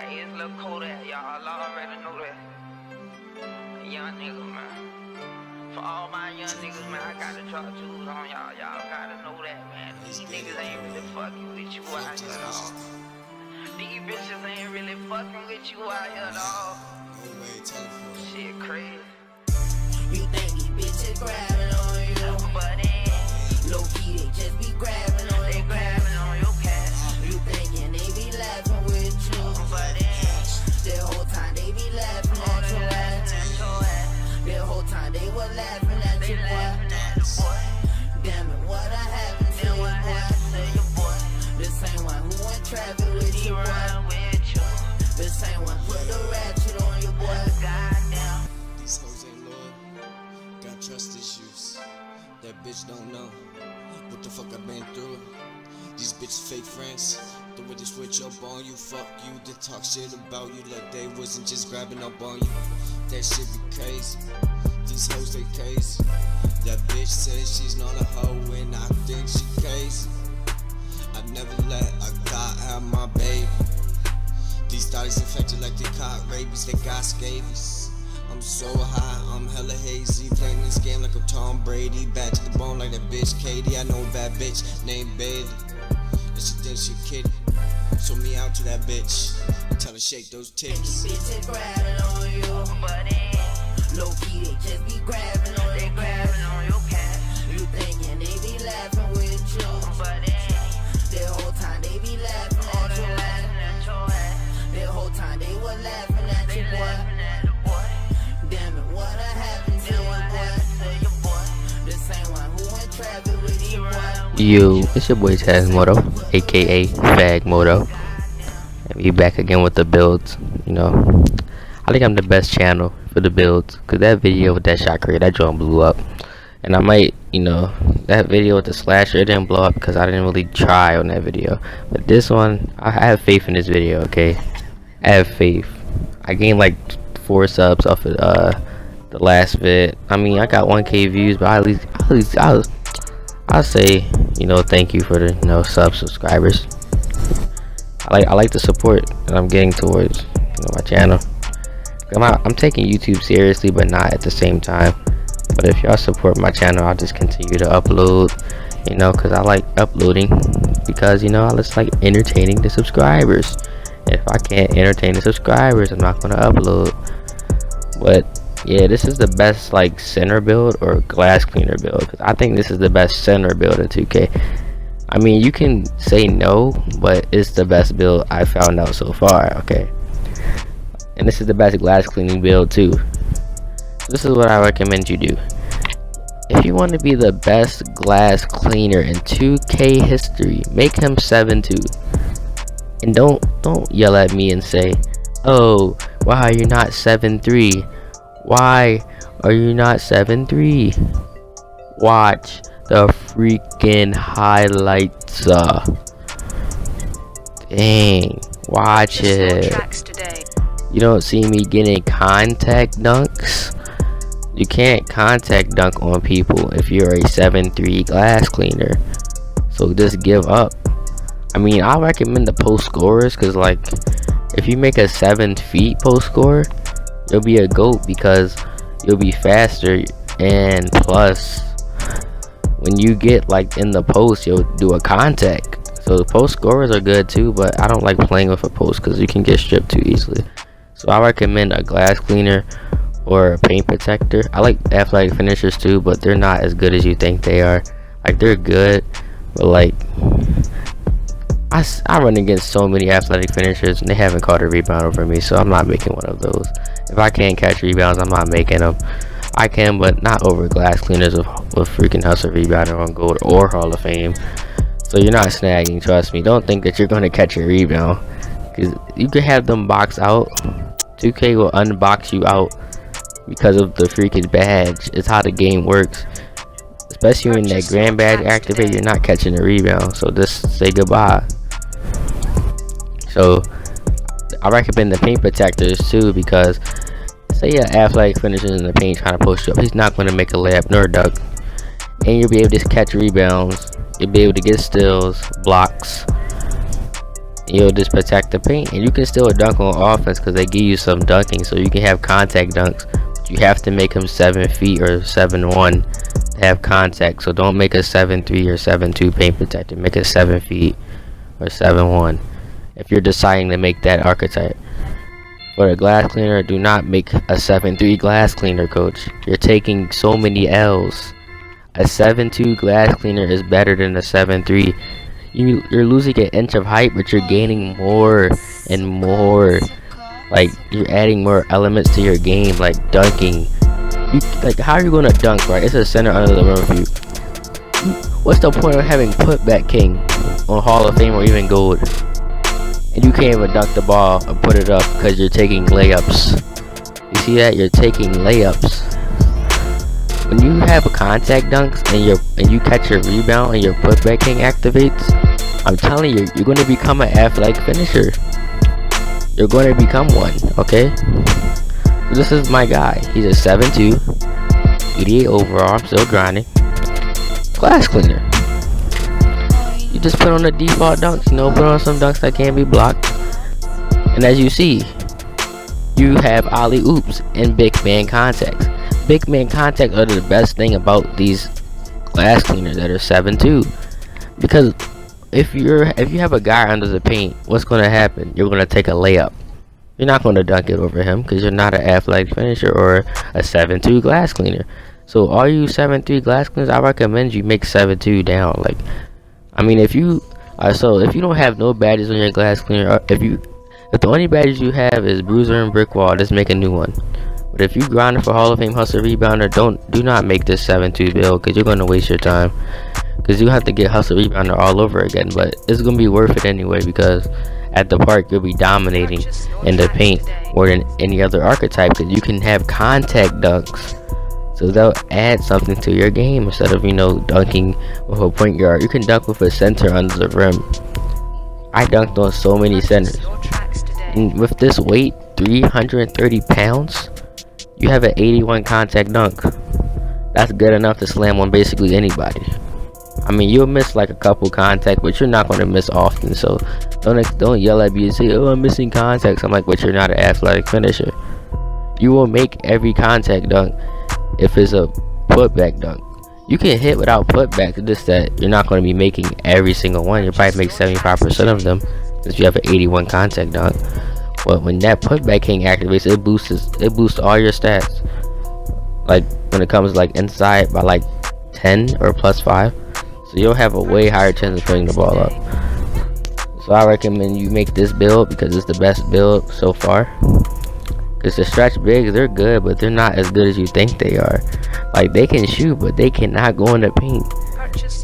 Hey, it's Lil Kodak, y'all already know that. Young nigga, man. For all my young niggas, man, I gotta drop jewels on y'all. Y'all gotta know that, man. These niggas ain't really fucking with you out here, dawg. These bitches ain't really fucking with you out here, dawg. Shit crazy. You think these bitches grabbing on you? But then, low key, they just be grabbing on they you. grabbing on your cash. You thinking they be laughing with you? But then, The whole time they be laughing all at they your laughing ass. at your ass. The whole time they were laughing at They you, laughing boy. at the boy. Damn it, what I happened to Then you, what boy? happened to your boy? The same one who went trapping with He you, boy. run with you. The same one put the ratchet on you, boy. Goddamn. These hoes ain't loyal, got trust issues. That bitch don't know what the fuck I been through. These bitches fake friends, the way they switch up on you, fuck you, they talk shit about you like they wasn't just grabbing up on you. That shit be crazy, these hoes they crazy. That bitch says she's not a hoe and I think she crazy. I never let a guy have my baby. These thotties infected like they caught rabies, they got scabies. I'm so high, I'm hella hazy, playing this game like I'm Tom Brady. Back to the bone like that bitch Katie. I know a bad bitch named Bailey, and she thinks she a kitty. So me out to that bitch and tell her shake those titties. These bitches grabbing on you. But then, Low key, they just be grabbing on they you. grabbing on your cash. You thinking they be laughing with you? But then, The whole time they be laughing all at they your ass. laughing at your ass. The whole time they were laughing at They you, boy. laughing at the boy. Damn it, what happened to Then you, what boy? happened to your boy? The same one who went trapping with He you, boy. run with Yo, it's your boy Tazmoto, aka Fagmoto. And we back again with the builds. You know, I think I'm the best channel for the builds, cause that video with that shot creator, that joint blew up. And I might, you know, that video with the slasher, it didn't blow up because I didn't really try on that video. But this one, I have faith in this video. Okay, I have faith. I gained like 4 subs off of the last vid. I mean, I got 1K views, but at least I'll say, you know, thank you for the, you know, subscribers. I like the support that I'm getting towards, you know, my channel. I'm taking YouTube seriously, but not at the same time. But if y'all support my channel, I'll just continue to upload, you know, because I like uploading, because, you know, I just like entertaining the subscribers. If I can't entertain the subscribers, I'm not gonna upload. But yeah, this is the best like center build or glass cleaner build, because I think this is the best center build in 2K. I mean, you can say no, but it's the best build I found out so far. Okay, and this is the best glass cleaning build too. This is what I recommend you do. If you want to be the best glass cleaner in 2K history, make him 7-2. And don't yell at me and say, oh, why are you not 7-3? Why are you not 7-3? Watch the freaking highlights. Dang, watch it. You don't see me getting contact dunks? You can't contact dunk on people if you're a 7-3 glass cleaner. So just give up. I mean, I recommend the post scorers, because like if you make a 7 feet post scorer, you'll be a GOAT because you'll be faster, and plus when you get like in the post, you'll do a contact. So the post scorers are good too, but I don't like playing with a post because you can get stripped too easily. So I recommend a glass cleaner or a paint protector. I like athletic finishers too, but they're not as good as you think they are. Like, they're good, but like I run against so many athletic finishers and they haven't caught a rebound over me, so I'm not making one of those. If I can't catch rebounds, I'm not making them. I can, but not over glass cleaners with freaking hustle rebounder on gold or Hall of Fame. So you're not snagging, trust me. Don't think that you're going to catch a rebound, because you can have them box out. 2K will unbox you out because of the freaking badge. It's how the game works. Especially when that grand badge activate, you're not catching a rebound. So just say goodbye. So I recommend the paint protectors too, because say your athletic finisher in the paint trying to post you up, he's not going to make a layup nor a dunk, and you'll be able to catch rebounds. You'll be able to get steals, blocks, You'll just protect the paint, and you can still dunk on offense because they give you some dunking, so you can have contact dunks. You have to make them 7 feet or 7'1" to have contact. So don't make a 7'3" or 7'2" paint protector. Make it 7 feet or 7'1" if you're deciding to make that archetype. For a glass cleaner, do not make a 7'3" glass cleaner, coach. You're taking so many L's. A 7'2" glass cleaner is better than a 7'3". You're losing an inch of height, but you're gaining more and more. Like, you're adding more elements to your game, like dunking. Like, how are you gonna dunk, right? It's a center under the rim for you. What's the point of having putback king on Hall of Fame or even gold, and you can't even dunk the ball or put it up because you're taking layups? You see that? You're taking layups. When you have a contact dunks and you catch your rebound and your putback king activates, I'm telling you, you're going to become an athletic finisher. You're going to become one, okay? So this is my guy. He's a 7'2", 88 overall. I'm still grinding. Glass cleaner. You just put on the default dunks, you know, put on some dunks that can't be blocked. And as you see, you have alley oops and big man contacts. Big man contact are the best thing about these glass cleaners that are 7'2", because if you have a guy under the paint, what's going to happen? You're going to take a layup. You're not going to dunk it over him because you're not an athletic finisher or a 7'2" glass cleaner. So all you 7'3" glass cleaners, I recommend you make 7'2" down. Like, I mean, if you don't have no badges on your glass cleaner, if the only badges you have is bruiser and brick wall, just make a new one. But if you grinding for Hall of Fame hustle rebounder, do not make this 7'2" build, because you're going to waste your time. Because you have to get hustle rebounder all over again, but it's going to be worth it anyway, because at the park you'll be dominating in the paint more than any other archetype, because you can have contact dunks. So they'll add something to your game instead of, you know, dunking with a point guard. You can dunk with a center under the rim. I dunked on so many centers. And with this weight, 330 pounds, you have an 81 contact dunk. That's good enough to slam on basically anybody. I mean, you'll miss like a couple contact, but you're not going to miss often. So don't yell at me and say, oh, I'm missing contacts. I'm like, but you're not an athletic finisher. You will make every contact dunk if it's a putback dunk. You can hit without putback, it's just that you're not going to be making every single one. You'll probably make 75% of them since you have an 81 contact dunk. But when that putback king activates, it boosts all your stats. Like when it comes like inside by like 10 or +5, so you'll have a way higher chance of putting the ball up. So I recommend you make this build because it's the best build so far. Because the stretch bigs, they're good, but they're not as good as you think they are. Like, they can shoot, but they cannot go in the paint.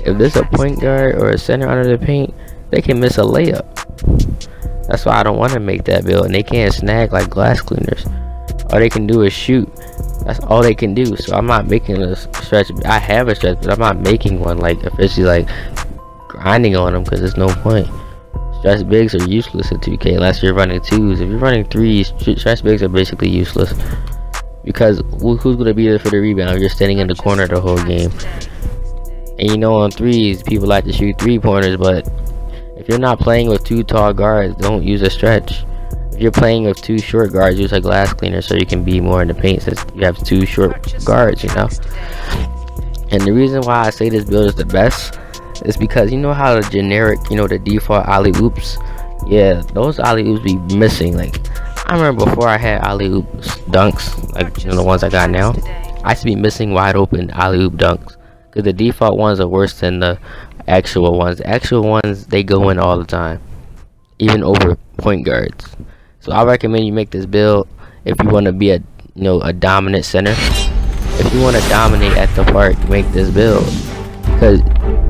If there's a point guard or a center under the paint, they can miss a layup. That's why I don't want to make that build. And they can't snag like glass cleaners. All they can do is shoot. That's all they can do. So I'm not making a stretch. I have a stretch, but I'm not making one like officially like grinding on them, because there's no point. Stretch bigs are useless in 2K unless you're running 2s. If you're running 3s, stretch bigs are basically useless. Because who's going to be there for the rebound if you're standing in the corner the whole game? And you know, on 3s, people like to shoot 3-pointers, but if you're not playing with 2 tall guards, don't use a stretch. If you're playing with 2 short guards, use a glass cleaner so you can be more in the paint, since you have 2 short guards, you know? And the reason why I say this build is the best is because you know how the generic, you know, the default alley oops, yeah, those alley oops be missing. Like, I remember before I had alley oops dunks, like, you know, the ones I got now, I used to be missing wide open alley oop dunks, because the default ones are worse than the actual ones. The actual ones, they go in all the time, even over point guards. So I recommend you make this build if you want to be a, you know, a dominant center. If you want to dominate at the park, make this build, because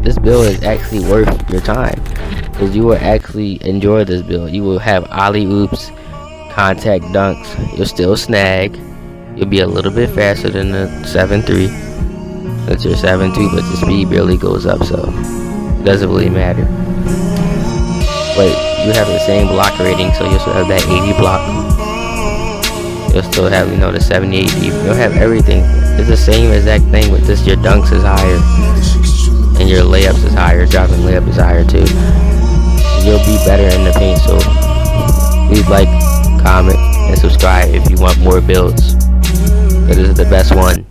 this build is actually worth your time, because you will actually enjoy this build. You will have alley oops, contact dunks, you'll still snag, you'll be a little bit faster than the 7'3", since you're 7'2", but the speed barely goes up, so it doesn't really matter. But you have the same block rating, so you'll still have that 80 block. You'll still have, you know, the 78 deep. You'll have everything. It's the same exact thing with this. Your dunks is higher, and your layups is higher. Dropping layup is higher too. you'll be better in the paint. So please like, comment, and subscribe if you want more builds, because this is the best one.